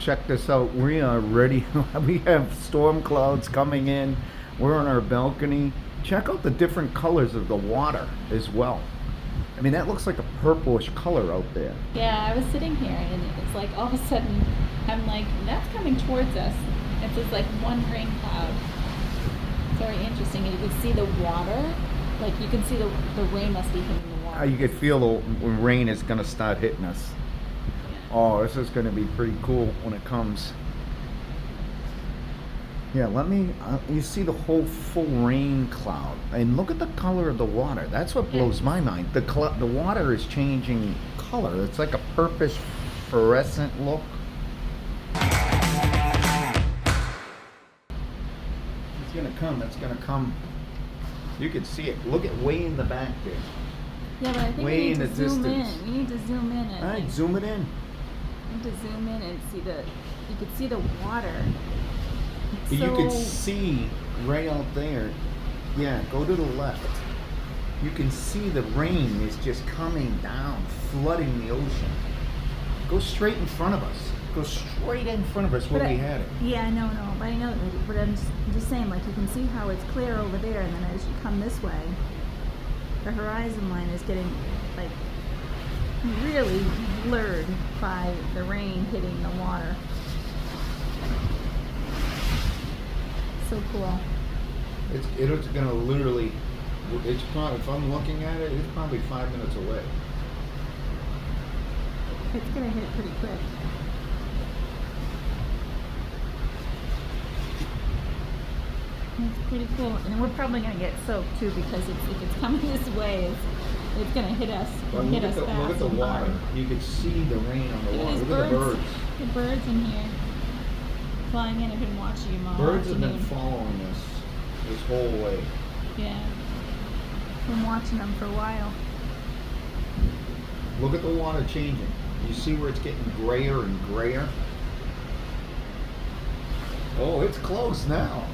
check this out. We are ready. We have storm clouds coming in. We're on our balcony. Check out the different colors of the water as well. I mean, that looks like a purplish color out there. Yeah, I was sitting here and it's like all of a sudden I'm like, that's coming towards us. It's just like one rain cloud. It's very interesting. And you can see the water. Like you can see the rain must be hitting the water. You could feel the rain is going to start hitting us. Oh, this is going to be pretty cool when it comes. Yeah, let me, you see the whole full rain cloud. And look at the color of the water. That's what blows my mind. The water is changing color. It's like a purplish fluorescent look. It's going to come. It's going to come. You can see it. Look at way in the back there. Yeah, but I think we need to zoom in. We need to zoom in. All right, zoom it in. We need to zoom in and see you can see the water. You can see right out there. Yeah, go to the left. You can see the rain is just coming down, flooding the ocean. Go straight in front of us. Go straight in front of us where we had it. Yeah, no, but I know, but I'm just saying, like, you can see how it's clear over there, and then as you come this way, the horizon line is getting, like, really blurred by the rain hitting the water. So cool. It's gonna literally, it's probably, if I'm looking at it, it's probably 5 minutes away. It's gonna hit pretty quick. It's pretty cool, and we're probably gonna get soaked too because if it's coming this way, it's gonna hit us. Well, Hit us fast. Look at the water. You can see the rain on the water. Look at the birds. The birds in here flying in. I've been watching them all Birds have afternoon. been following us this whole way. Yeah, been watching them for a while. Look at the water changing. You see where it's getting grayer and grayer? Oh, it's close now.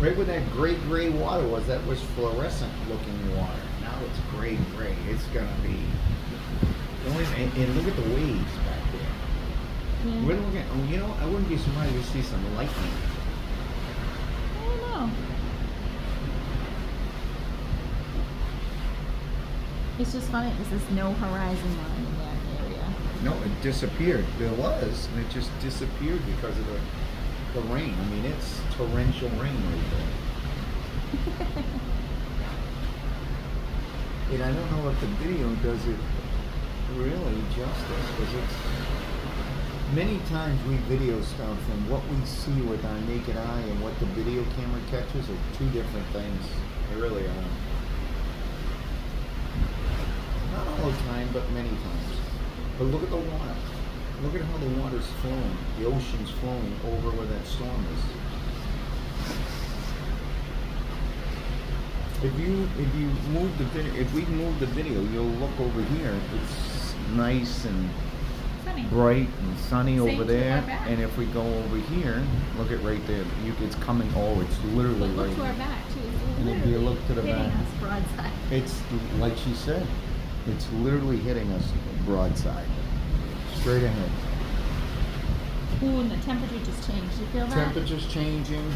Right where that gray water was, that was fluorescent looking water. Now it's gray. It's gonna be. And look at the waves back there. Yeah. We're looking. Oh, you know, I wouldn't be surprised to see some lightning. I don't know. It's just funny because there's no horizon line in that area. No, it disappeared. There was, and it just disappeared because of the rain. I mean, it's torrential rain right there. And I don't know if the video does it really justice, because it's many times we video stuff, and what we see with our naked eye and what the video camera catches are two different things. They really are. Not all the time, but many times. But look at the water. Look at how the water's flowing. The ocean's flowing over where that storm is. If we move the video, you'll look over here. It's nice and Sunny. bright and sunny Same over to there. our back. And if we go over here, look at right there. It's coming. Oh, it's literally But look right. to our back too. It's And if you look to the hitting back, us broadside. it's like she said. It's literally hitting us broadside, straight ahead. Ooh, and the temperature just changed. You feel that? Temperature's changing.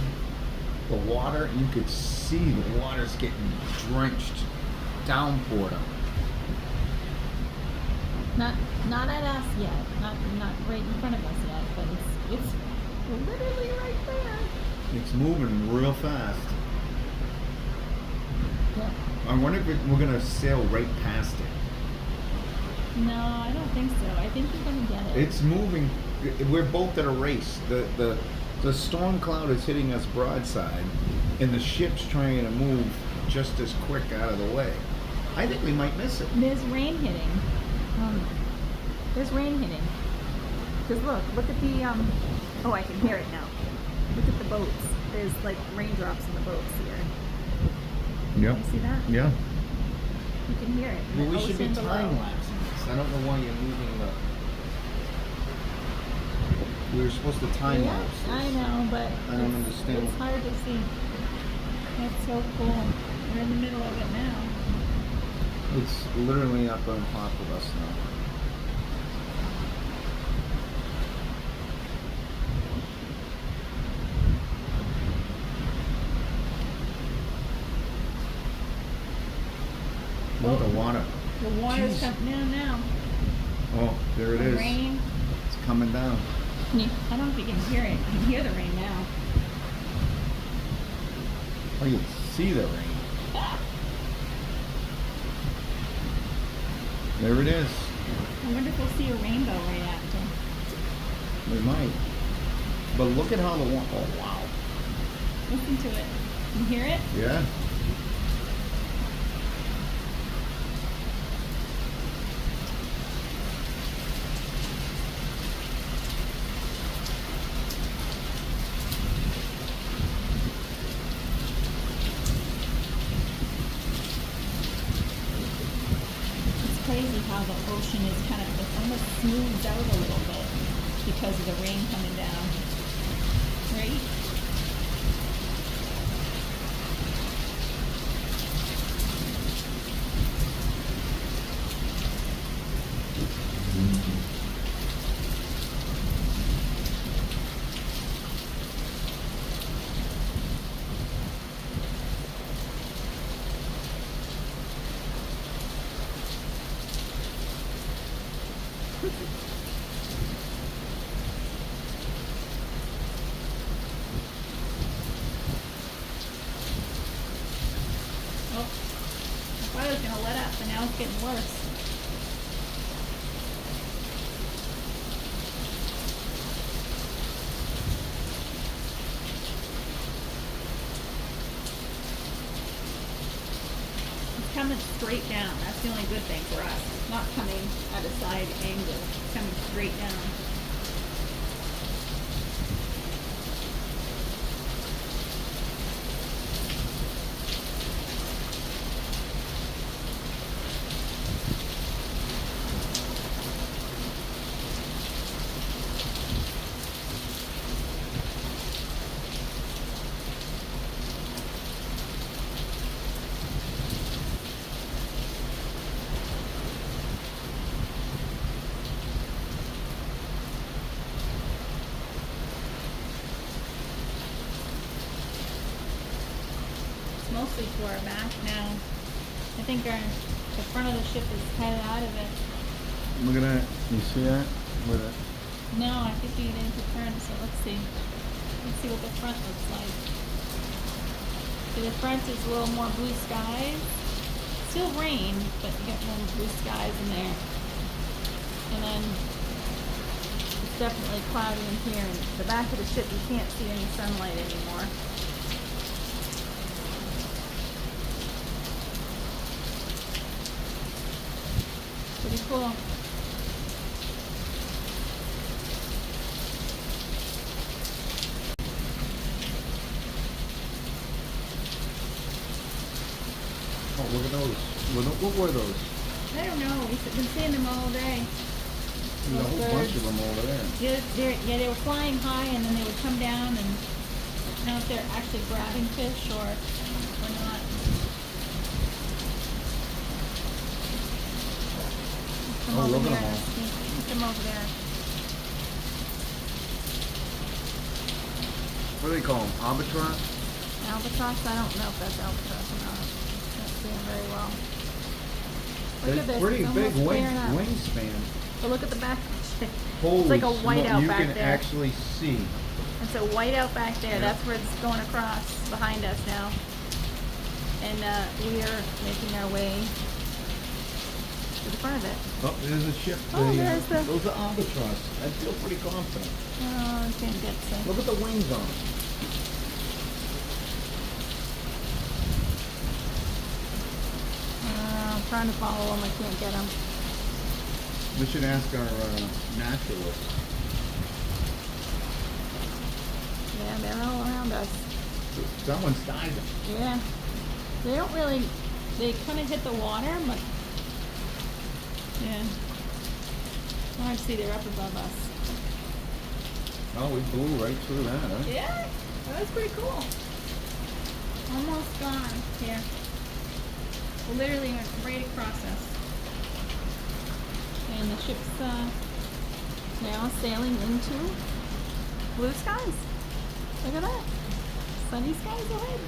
The water, you could see the water's getting drenched, downpoured on. Not at us yet. Not right in front of us yet, but it's literally right there. It's moving real fast. Yep. I wonder if we're gonna sail right past it. No, I don't think so. I think you're gonna get it. It's moving. We're both at a race. The storm cloud is hitting us broadside, and the ship's trying to move just as quick out of the way. I think we might miss it. There's rain hitting. There's rain hitting. Because look at the oh, I can hear it now. Look at the boats. There's like raindrops in the boats here. Yep. You see that? Yeah. You can hear it. Well, we should be Ocean below. time-lapsing this. I don't know why you're moving the... We were supposed to time-lapse this. I know, but I don't understand. It's hard to see. That's so cool. We're in the middle of it now. It's literally up on top of us now. Look at the water. The water's Jeez. coming down now. Oh, there it The is. rain. It's coming down. I don't know if you can hear it. You can hear the rain now. Oh, you can see the rain. There it is. I wonder if we'll see a rainbow right after. We might. But look at how the water. Oh, wow. Listen to it. You hear it? Yeah. It's crazy how the ocean is kind of, it's almost smoothed out a little bit because of the rain coming down. Right? Oh, I thought it was going to let up, but now it's getting worse. It's coming straight down. That's the only good thing for us. It's not coming at a side angle. It's coming straight down. Mostly to our back now. I think the front of the ship is kind of out of it. Look at that. You see that? With it. No, I think you need to turn, so let's see. Let's see what the front looks like. So the front is a little more blue skies. Still rain, but you get more blue skies in there. And then it's definitely cloudy in here. And the back of the ship, you can't see any sunlight anymore. Pretty cool. Oh, look at those. What were those? I don't know. We've been seeing them all day. There's a whole bunch of them over there. Yeah, they were flying high and then they would come down, and I don't know if they're actually grabbing fish or not. Come Oh, over look at here. them all. Put them over there. What do they call them? Albatross? Albatross? I don't know if that's albatross or not. Can't see them very well. Look at It's this. pretty It's big almost clearing up. wingspan. But look at the back. Holy It's like a smoke, whiteout back You can there. actually see. It's a whiteout back there. Yeah. That's where it's going across behind us now. And we are making our way to the front of it. Oh, there's a ship. Oh, there's the- Those are albatross. I feel pretty confident. Oh, I can't get to. Look at the wings on them. I'm trying to follow them. I can't get them. We should ask our naturalist. Yeah, they're all around us. Someone's diving. Yeah. They don't really, they kind of hit the water, but yeah. I see they're up above us. Oh, we blew right through that, huh? Yeah, that was pretty cool. Almost gone here. Literally went right across us. And the ship's now sailing into blue skies. Look at that. Sunny skies ahead.